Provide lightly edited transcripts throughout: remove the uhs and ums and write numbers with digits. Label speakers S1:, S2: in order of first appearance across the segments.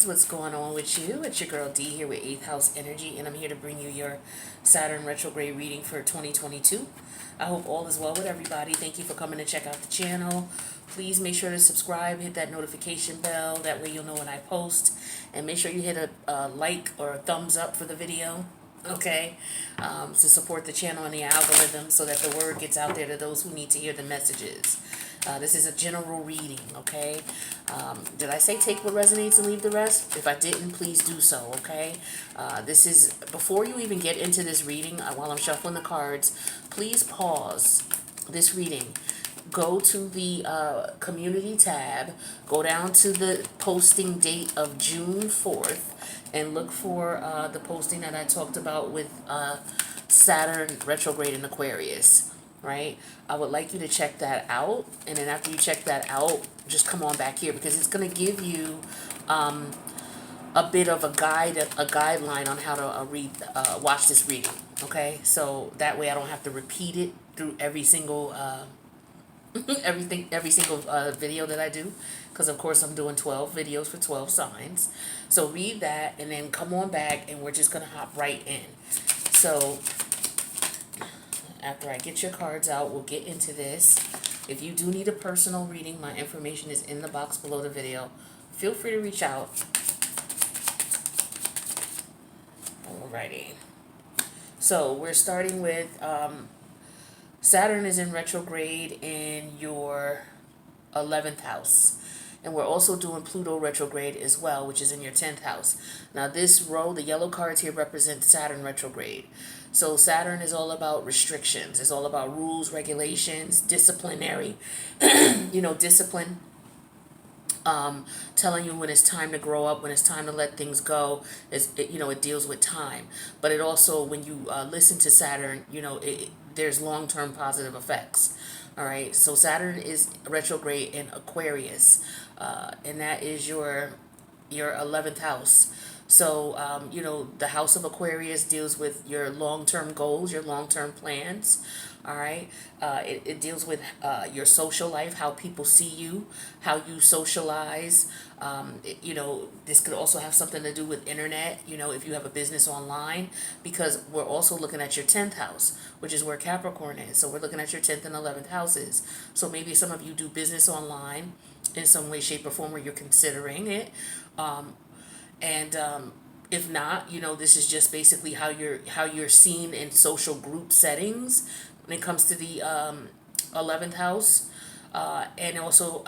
S1: Aries, what's going on with you? It's your girl D here with 8th House Energy, and I'm here to bring you your Saturn retrograde reading for 2022. I hope all is well with everybody. Thank you for coming to check out the channel. Please make sure to subscribe, hit that notification bell. That way you'll know when I post. And make sure you hit a like or a thumbs up for the video, okay, to support the channel and the algorithm so that the word gets out there to those who need to hear the messages. This is a general reading, okay? Did I say take what resonates and leave the rest? If I didn't, please do so, okay? This is, before you even get into this reading, while I'm shuffling the cards, please pause this reading. Go to the community tab, go down to the posting date of June 4th, and look for the posting that I talked about with Saturn retrograde in Aquarius. Right? I would like you to check that out, and then after you check that out, just come on back here because it's going to give you a bit of a guideline on how to watch this reading. Okay, so that way I don't have to repeat it through every single every single video that I do, because of course I'm doing 12 videos for 12 signs. So read that and then come on back, and we're just going to hop right in. So after I get your cards out, we'll get into this. If you do need a personal reading, my information is in the box below the video. Feel free to reach out. Alrighty. So we're starting with Saturn is in retrograde in your 11th house. And we're also doing Pluto retrograde as well, which is in your 10th house. Now this row, the yellow cards here represent Saturn retrograde. So Saturn is all about restrictions. It's all about rules, regulations, disciplinary, discipline. Telling you when it's time to grow up, when it's time to let things go. It deals with time. But it also, when you listen to Saturn, there's long-term positive effects. All right, so Saturn is retrograde in Aquarius, and that is your 11th house. So, the house of Aquarius deals with your long-term goals, your long-term plans. All right, it deals with your social life, how people see you, how you socialize. This could also have something to do with internet, if you have a business online, because we're also looking at your 10th house, which is where Capricorn is. So we're looking at your 10th and 11th houses. So maybe some of you do business online in some way, shape, or form where you're considering it. And if not, this is just basically how you're seen in social group settings when it comes to the 11th house, and also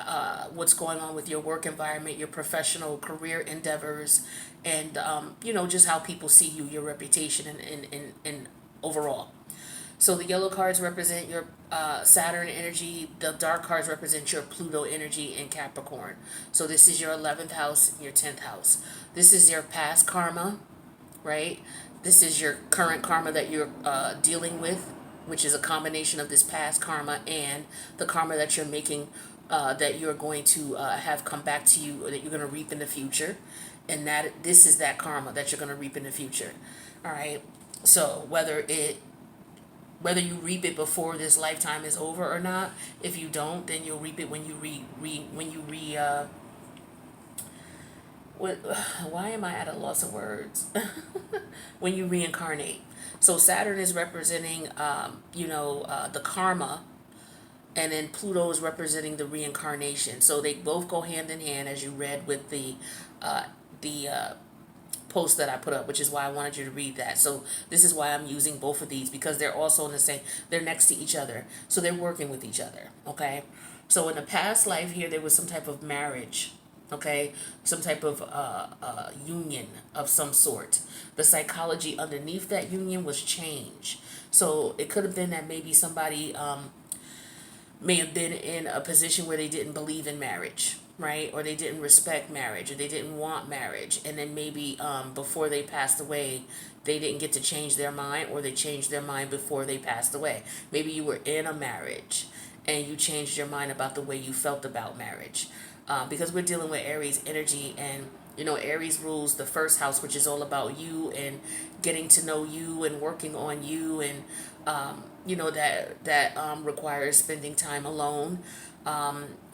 S1: what's going on with your work environment, your professional career endeavors, and just how people see you, your reputation, and overall. So the yellow cards represent your Saturn energy. The dark cards represent your Pluto energy in Capricorn. So this is your 11th house, your 10th house. This is your past karma, right? This is your current karma that you're dealing with, which is a combination of this past karma and the karma that you're making, that you're going to have come back to you, or that you're going to reap in the future. And that this is that karma that you're going to reap in the future. All right. So whether you reap it before this lifetime is over or not, if you don't, then you'll reap it when you why am I at a loss of words? When you reincarnate. So Saturn is representing, the karma, and then Pluto is representing the reincarnation. So they both go hand in hand, as you read with the post that I put up, which is why I wanted you to read that. So this is why I'm using both of these, because they're also in the same, they're next to each other. So they're working with each other, okay? So in the past life here, there was some type of marriage, okay? Some type of union of some sort. The psychology underneath that union was change. So it could have been that maybe somebody may have been in a position where they didn't believe in marriage, right? Or they didn't respect marriage, or they didn't want marriage. And then maybe before they passed away, they didn't get to change their mind, or they changed their mind before they passed away. Maybe you were in a marriage and you changed your mind about the way you felt about marriage. Because we're dealing with Aries energy, and Aries rules the first house, which is all about you and getting to know you and working on you, and that requires spending time alone,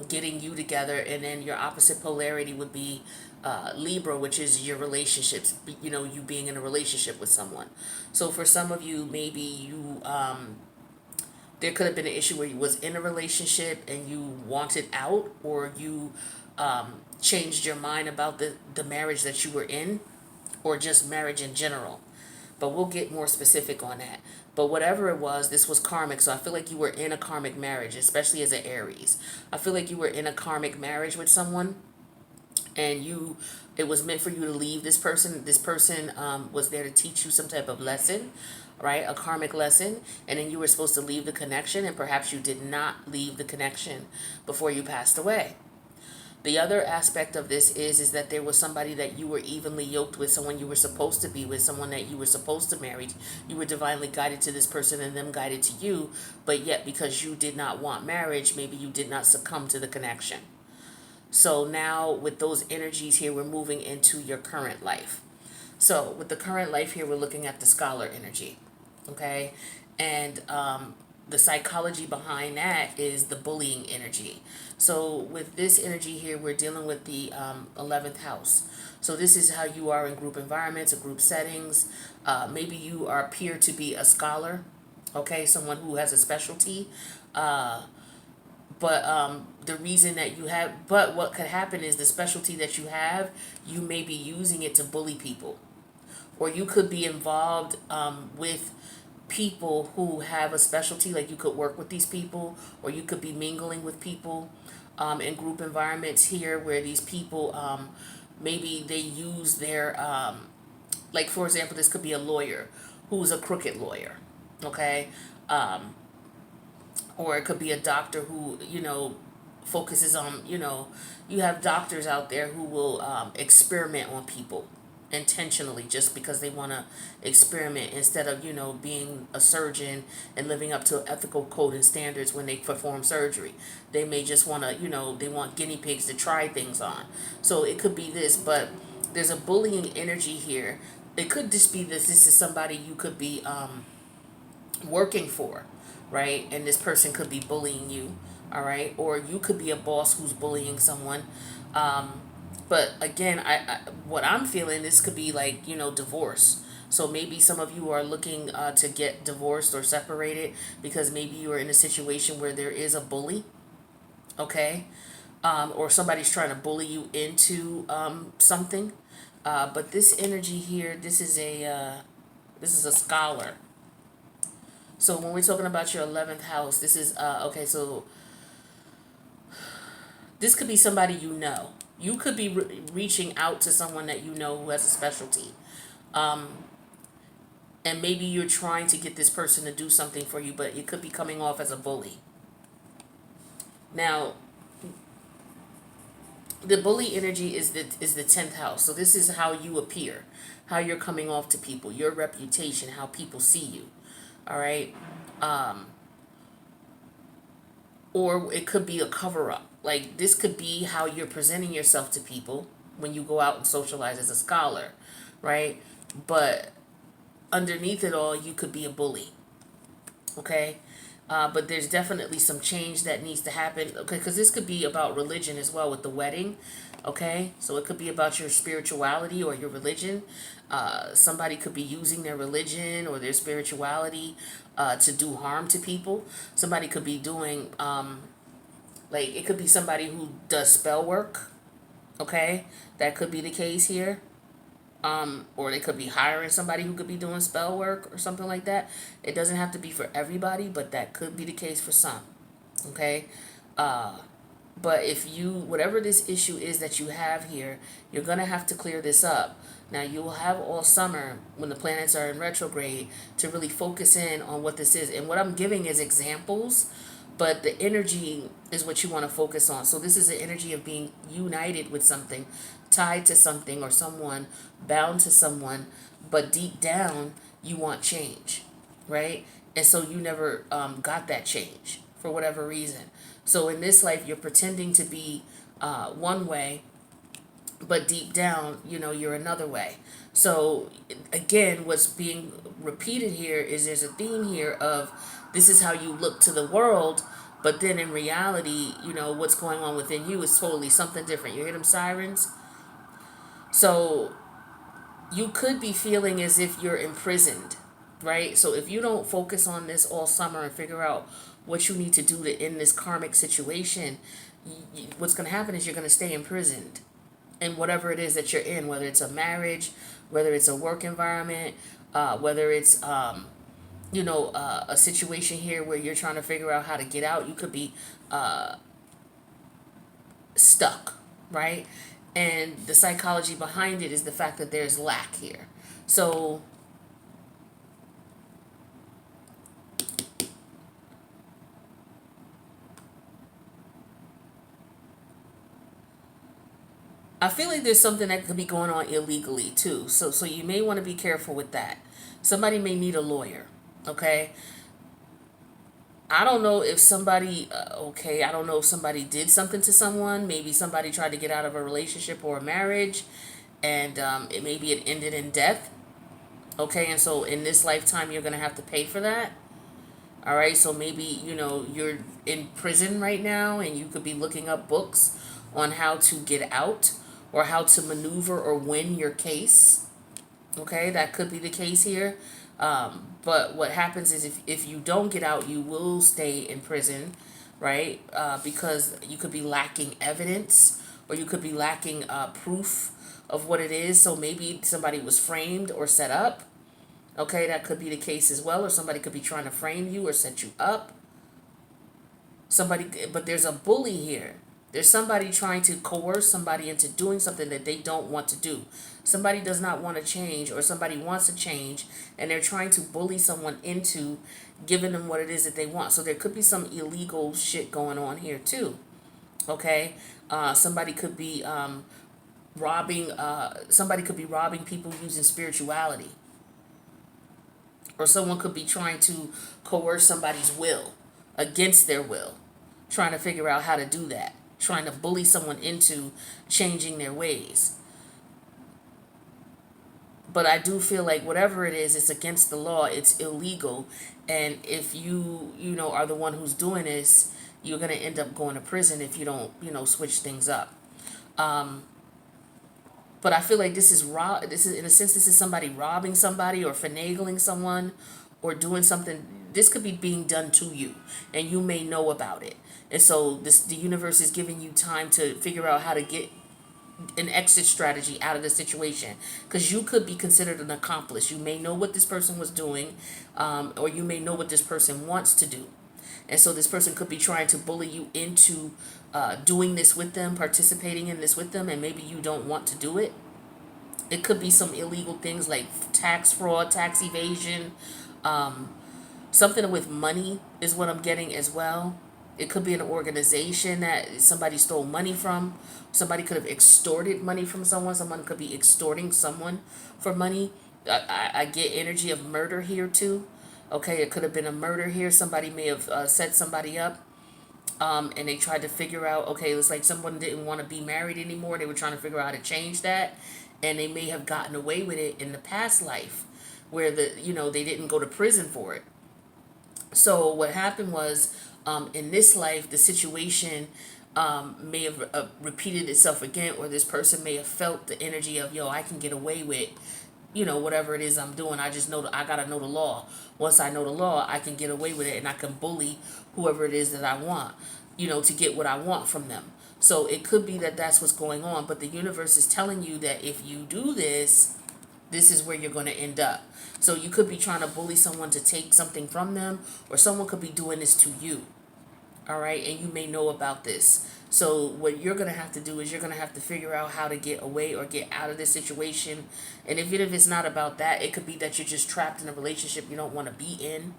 S1: getting you together. And then your opposite polarity would be Libra, which is your relationships, you being in a relationship with someone. So for some of you, maybe there could have been an issue where you was in a relationship and you wanted out, or you changed your mind about the marriage that you were in, or just marriage in general. But we'll get more specific on that. But whatever it was, this was karmic. So I feel like you were in a karmic marriage, especially as an Aries. I feel like you were in a karmic marriage with someone, and it was meant for you to leave this person. This person was there to teach you some type of lesson, right? A karmic lesson. And then you were supposed to leave the connection, and perhaps you did not leave the connection before you passed away. The other aspect of this is that there was somebody that you were evenly yoked with, someone you were supposed to be with, someone that you were supposed to marry. You were divinely guided to this person and them guided to you, but yet because you did not want marriage, maybe you did not succumb to the connection. So now with those energies here, we're moving into your current life. So with the current life here, we're looking at the scholar energy, okay? And the psychology behind that is the bullying energy. So with this energy here, we're dealing with the 11th house. So this is how you are in group environments or group settings. Maybe you appear to be a scholar, okay? Someone who has a specialty. But the reason that you have, but what could happen is the specialty that you have, you may be using it to bully people. Or you could be involved with people who have a specialty, like you could work with these people, or you could be mingling with people in group environments here where these people, maybe they use their, like for example, this could be a lawyer who's a crooked lawyer, okay? Or it could be a doctor who, focuses on, you have doctors out there who will experiment on people intentionally just because they want to experiment instead of, being a surgeon and living up to ethical code and standards when they perform surgery. They may just want to, they want guinea pigs to try things on. So it could be this, but there's a bullying energy here. It could just be this is somebody you could be working for, right? And this person could be bullying you, all right? Or you could be a boss who's bullying someone. But again, what I'm feeling, this could be like, divorce. So maybe some of you are looking to get divorced or separated because maybe you are in a situation where there is a bully, okay? Or somebody's trying to bully you into something. But this energy here, this is a scholar. So when we're talking about your 11th house, this is, okay, so this could be somebody you know. You could be reaching out to someone that you know who has a specialty. And maybe you're trying to get this person to do something for you, but it could be coming off as a bully. Now, the bully energy is the 10th house. So this is how you appear, how you're coming off to people, your reputation, how people see you. All right. Or it could be a cover up. Like this could be how you're presenting yourself to people when you go out and socialize as a scholar, right? But underneath it all, you could be a bully. Okay. But there's definitely some change that needs to happen. Okay, because this could be about religion as well with the wedding. Okay, so it could be about your spirituality or your religion. Somebody could be using their religion or their spirituality to do harm to people. Somebody could be doing, like, it could be somebody who does spell work. Okay, that could be the case here. Or they could be hiring somebody who could be doing spell work or something like that. It doesn't have to be for everybody, but that could be the case for some. Okay. But if whatever this issue is that you have here, you're going to have to clear this up. Now, you will have all summer when the planets are in retrograde to really focus in on what this is. And what I'm giving is examples, but the energy is what you want to focus on. So this is the energy of being united with something, tied to something or someone, bound to someone, but deep down, you want change, right? And so you never got that change for whatever reason. So in this life, you're pretending to be one way, but deep down, you're another way. So again, what's being repeated here is there's a theme here of this is how you look to the world, but then in reality, what's going on within you is totally something different. You hear them sirens? So you could be feeling as if you're imprisoned, right? So if you don't focus on this all summer and figure out what you need to do to end this karmic situation, what's going to happen is you're going to stay imprisoned in whatever it is that you're in, whether it's a marriage, whether it's a work environment, whether it's a situation here where you're trying to figure out how to get out. You could be stuck, right? And the psychology behind it is the fact that there's lack here. So I feel like there's something that could be going on illegally too. So you may want to be careful with that. Somebody may need a lawyer, okay? I don't know if somebody, okay, I don't know if somebody did something to someone. Maybe somebody tried to get out of a relationship or a marriage, and maybe it ended in death. Okay, and so in this lifetime, you're going to have to pay for that. All right, so maybe, you're in prison right now, and you could be looking up books on how to get out or how to maneuver or win your case. Okay, that could be the case here. But what happens is if you don't get out, you will stay in prison, right? Because you could be lacking evidence or you could be lacking proof of what it is. So maybe somebody was framed or set up. Okay, that could be the case as well. Or somebody could be trying to frame you or set you up. But there's a bully here. There's somebody trying to coerce somebody into doing something that they don't want to do. Somebody does not want to change, or somebody wants to change, and they're trying to bully someone into giving them what it is that they want. So there could be some illegal shit going on here too. Okay, somebody could be robbing. Somebody could be robbing people using spirituality, or someone could be trying to coerce somebody's will against their will, trying to figure out how to do that, trying to bully someone into changing their ways. But I do feel like whatever it is, it's against the law, it's illegal, and if you are the one who's doing this, you're going to end up going to prison if you don't switch things up. But I feel like this is, in a sense, this is somebody robbing somebody or finagling someone or doing something. This could be being done to you, and you may know about it. And so the universe is giving you time to figure out how to get an exit strategy out of the situation, because you could be considered an accomplice. You may know what this person was doing, or you may know what this person wants to do. And so this person could be trying to bully you into doing this with them, participating in this with them, and maybe you don't want to do it. It could be some illegal things like tax fraud, tax evasion, something with money is what I'm getting as well. It could be an organization that somebody stole money from. Somebody could have extorted money from someone. Someone could be extorting someone for money. I get energy of murder here too. Okay, it could have been a murder here. Somebody may have set somebody up, and they tried to figure out, okay, it's like someone didn't want to be married anymore. They were trying to figure out how to change that, and they may have gotten away with it in the past life where they didn't go to prison for it. So what happened was, in this life, the situation may have repeated itself again, or this person may have felt the energy of, yo, I can get away with, whatever it is I'm doing. I just know I gotta know the law. Once I know the law, I can get away with it, and I can bully whoever it is that I want, to get what I want from them. So it could be that that's what's going on, but the universe is telling you that if you do this, this is where you're going to end up. So you could be trying to bully someone to take something from them, or someone could be doing this to you. All right, and you may know about this. So what you're going to have to do is you're going to have to figure out how to get away or get out of this situation. And even if it's not about that, it could be that you're just trapped in a relationship you don't want to be in.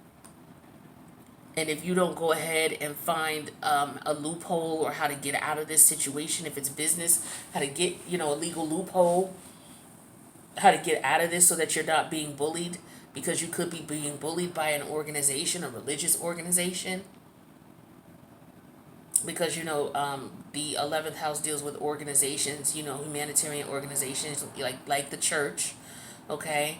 S1: And if you don't go ahead and find a loophole or how to get out of this situation, if it's business, how to get, a legal loophole, how to get out of this so that you're not being bullied, because you could be being bullied by an organization, a religious organization. Because the 11th house deals with organizations, humanitarian organizations like the church. Okay,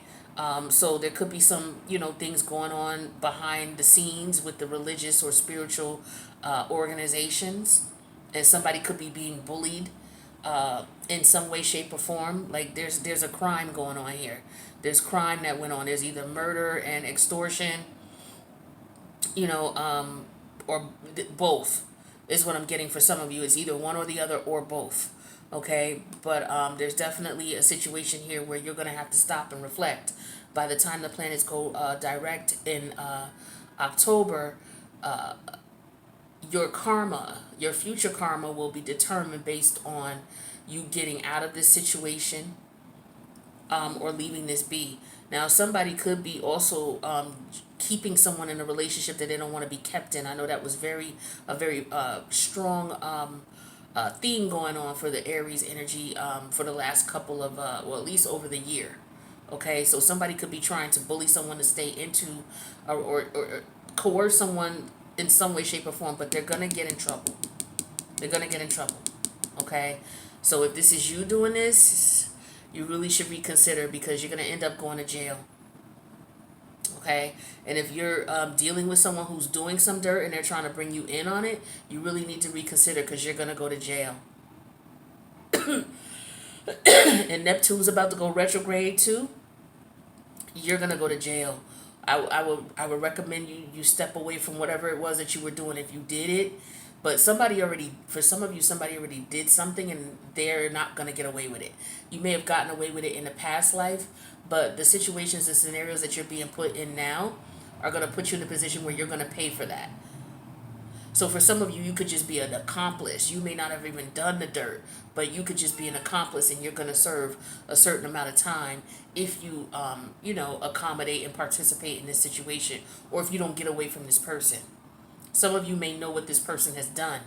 S1: so there could be some things going on behind the scenes with the religious or spiritual organizations, and somebody could be being bullied in some way, shape, or form. Like there's a crime going on here. There's crime that went on. There's either murder and extortion, you know, or both is what I'm getting for some of you. It's either one or the other or both. Okay, but there's definitely a situation here where you're gonna have to stop and reflect. By the time the planets go direct in October, your karma, your future karma will be determined based on you getting out of this situation or leaving this be. Now, somebody could be also keeping someone in a relationship that they don't want to be kept in. I know that was a very strong theme going on for the Aries energy for the last couple of, well, at least over the year. Okay, so somebody could be trying to bully someone to stay into or coerce someone in some way, shape, or form, but they're going to get in trouble. They're going to get in trouble. Okay, so if this is you doing this, you really should reconsider because you're going to end up going to jail. Okay, and if you're dealing with someone who's doing some dirt and they're trying to bring you in on it, you really need to reconsider because you're going to go to jail. And Neptune's about to go retrograde too. You're going to go to jail. I would recommend you step away from whatever it was that you were doing if you did it. But for some of you, somebody already did something and they're not going to get away with it. You may have gotten away with it in a past life, but the situations and scenarios that you're being put in now are going to put you in a position where you're going to pay for that. So for some of you, you could just be an accomplice. You may not have even done the dirt, but you could just be an accomplice and you're going to serve a certain amount of time if you, accommodate and participate in this situation, or if you don't get away from this person. Some of you may know what this person has done,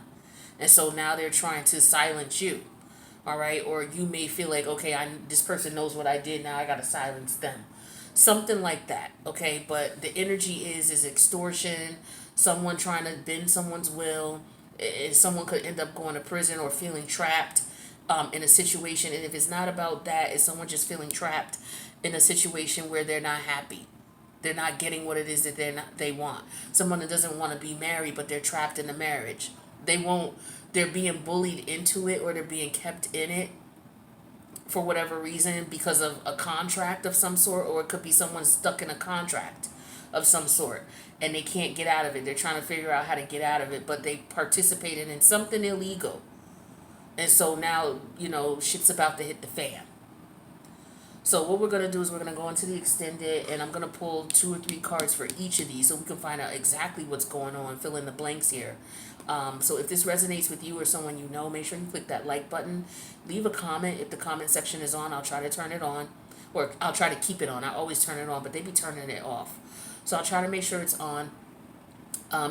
S1: and so now they're trying to silence you. All right, or you may feel like, okay, this person knows what I did. Now I got to silence them. Something like that. Okay, but the energy is extortion. Someone trying to bend someone's will. Someone could end up going to prison or feeling trapped in a situation. And if it's not about that, it's someone just feeling trapped in a situation where they're not happy. They're not getting what it is that they want. Someone that doesn't want to be married, but they're trapped in a marriage. They're being bullied into it, or they're being kept in it for whatever reason because of a contract of some sort, or it could be someone stuck in a contract of some sort and they can't get out of it. They're trying to figure out how to get out of it, but they participated in something illegal. And so now, shit's about to hit the fan. So what we're going to do is we're going to go into the extended, and I'm going to pull 2 or 3 cards for each of these so we can find out exactly what's going on, fill in the blanks here. So if this resonates with you or someone you know, make sure you click that like button. Leave a comment. If the comment section is on, I'll try to turn it on, or I'll try to keep it on. I always turn it on, but they be turning it off. So I'll try to make sure it's on.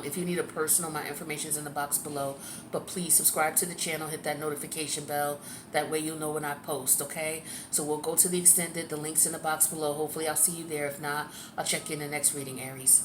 S1: If you need a personal, my information is in the box below. But please subscribe to the channel, hit that notification bell. That way you'll know when I post, okay? So we'll go to the extended. The link's in the box below. Hopefully I'll see you there. If not, I'll check you in the next reading, Aries.